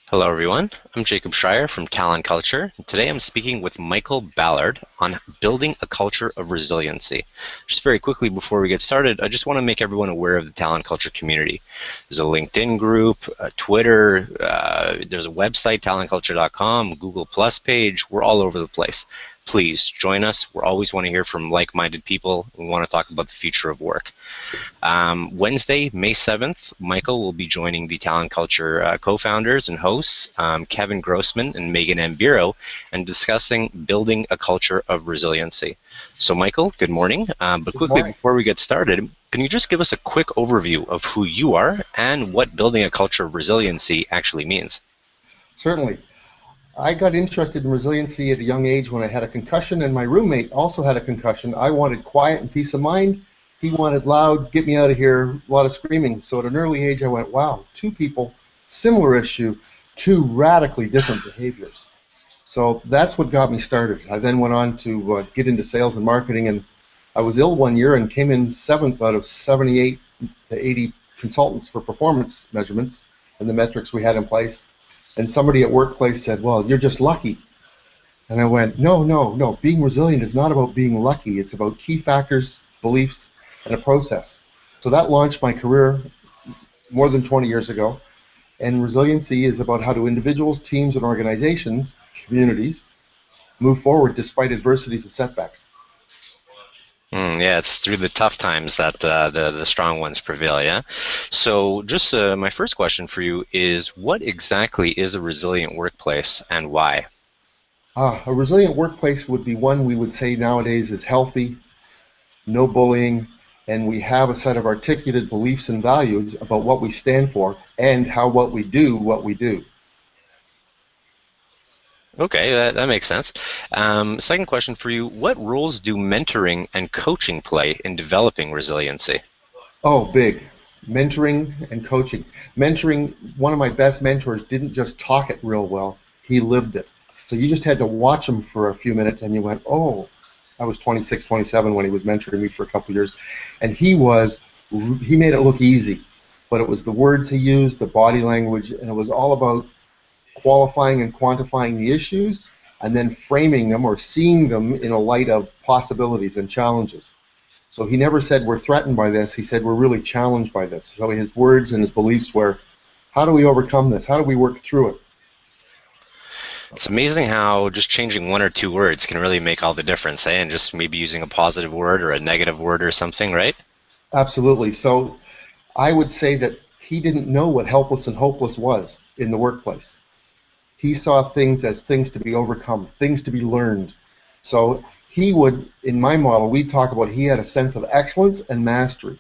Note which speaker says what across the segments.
Speaker 1: Hello everyone, I'm Jacob Schreier from Talent Culture. Today I'm speaking with Michael Ballard on building a culture of resiliency. Just very quickly before we get started, I just want to make everyone aware of the Talent Culture community. There's a LinkedIn group, a Twitter, there's a website, talentculture.com, Google Plus page, we're all over the place. Please join us. We always want to hear from like-minded people. We want to talk about the future of work. Wednesday, May 7th, Michael will be joining the Talent Culture co-founders and hosts, Kevin Grossman and Megan Ambiro, and discussing building a culture of resiliency. So Michael, good morning. But quickly, before we get started, can you just give us a quick overview of who you are and what building a culture of resiliency actually means?
Speaker 2: Certainly. I got interested in resiliency at a young age when I had a concussion, and my roommate also had a concussion. I wanted quiet and peace of mind. He wanted loud, get me out of here, a lot of screaming. So at an early age, I went, wow, two people, similar issue, two radically different behaviors. So that's what got me started. I then went on to get into sales and marketing, and I was ill one year and came in 7th out of 78 to 80 consultants for performance measurements and the metrics we had in place. And somebody at workplace said, well, you're just lucky. And I went, no. Being resilient is not about being lucky. It's about key factors, beliefs, and a process. So that launched my career more than 20 years ago. And resiliency is about how do individuals, teams, and organizations, communities, move forward despite adversities and setbacks.
Speaker 1: Yeah, it's through the tough times that the strong ones prevail, yeah? So just my first question for you is, what exactly is a resilient workplace and why?
Speaker 2: A resilient workplace would be one we would say nowadays is healthy, no bullying, and we have a set of articulated beliefs and values about what we stand for and how what we do.
Speaker 1: Okay, that makes sense. Second question for you, what roles do mentoring and coaching play in developing resiliency?
Speaker 2: Oh, big. Mentoring and coaching. Mentoring, one of my best mentors didn't just talk it real well, he lived it. So you just had to watch him for a few minutes and you went, oh, I was 26, 27 when he was mentoring me for a couple of years. And he made it look easy, but it was the words he used, the body language, and it was all about qualifying and quantifying the issues and then framing them or seeing them in a light of possibilities and challenges. So he never said we're threatened by this, he said we're really challenged by this. So his words and his beliefs were, how do we overcome this? How do we work through it?
Speaker 1: It's amazing how just changing one or two words can really make all the difference, eh? And just maybe using a positive word or a negative word or something, right?
Speaker 2: Absolutely. So I would say that he didn't know what helpless and hopeless was in the workplace. He saw things as things to be overcome, things to be learned. So he would, in my model, we talk about he had a sense of excellence and mastery.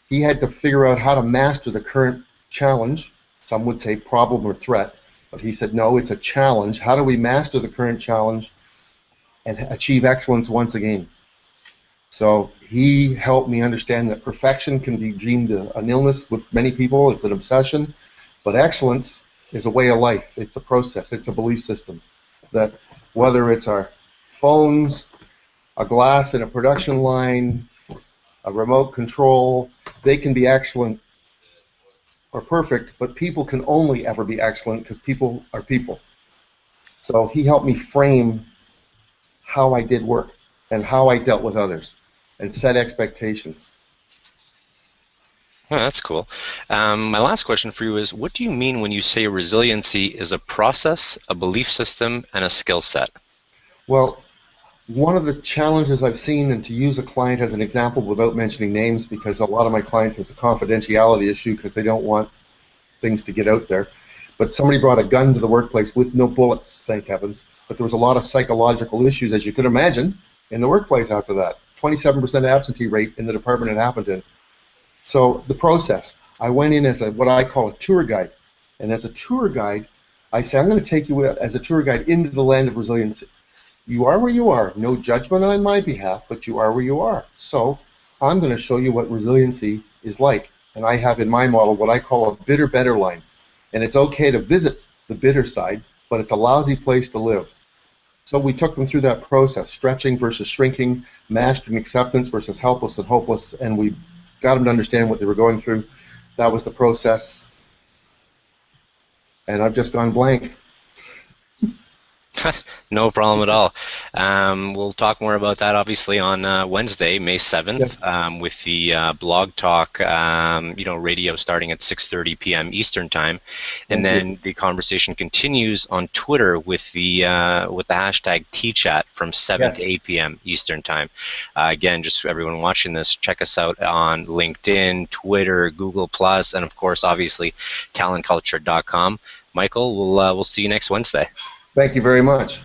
Speaker 2: He had to figure out how to master the current challenge. Some would say problem or threat, but he said, no, it's a challenge. How do we master the current challenge and achieve excellence once again? So he helped me understand that perfection can be deemed an illness with many people. It's an obsession, but excellence is a way of life. It's a process. It's a belief system. That whether it's our phones, a glass in a production line, a remote control, they can be excellent or perfect, but people can only ever be excellent because people are people. So he helped me frame how I did work and how I dealt with others and set expectations.
Speaker 1: Oh, that's cool. My last question for you is, what do you mean when you say resiliency is a process, a belief system, and a skill set?
Speaker 2: Well, one of the challenges I've seen, and to use a client as an example without mentioning names, because a lot of my clients it's a confidentiality issue because they don't want things to get out there, but somebody brought a gun to the workplace with no bullets, thank heavens, but there was a lot of psychological issues, as you could imagine, in the workplace after that. 27% absentee rate in the department it happened in. So the process, I went in as what I call a tour guide, and as a tour guide, I say, I'm going to take you as a tour guide into the land of resiliency. You are where you are, no judgment on my behalf, but you are where you are. So I'm going to show you what resiliency is like. And I have in my model what I call a bitter better line. And it's okay to visit the bitter side, but it's a lousy place to live. So we took them through that process, stretching versus shrinking, mastering acceptance versus helpless and hopeless, and we got them to understand what they were going through. That was the process. and I've just gone blank.
Speaker 1: No problem at all. We'll talk more about that obviously on Wednesday, May 7th,
Speaker 2: Yes.
Speaker 1: with the Blog Talk, radio starting at 6:30 p.m. Eastern time, and
Speaker 2: Thank you.
Speaker 1: then the conversation continues on Twitter with the hashtag Tchat from 7
Speaker 2: Yes.
Speaker 1: to 8 p.m. Eastern time. Again, just everyone watching this, check us out on LinkedIn, Twitter, Google Plus, and of course, obviously, talentculture.com. Michael, we'll see you next Wednesday.
Speaker 2: Thank you very much.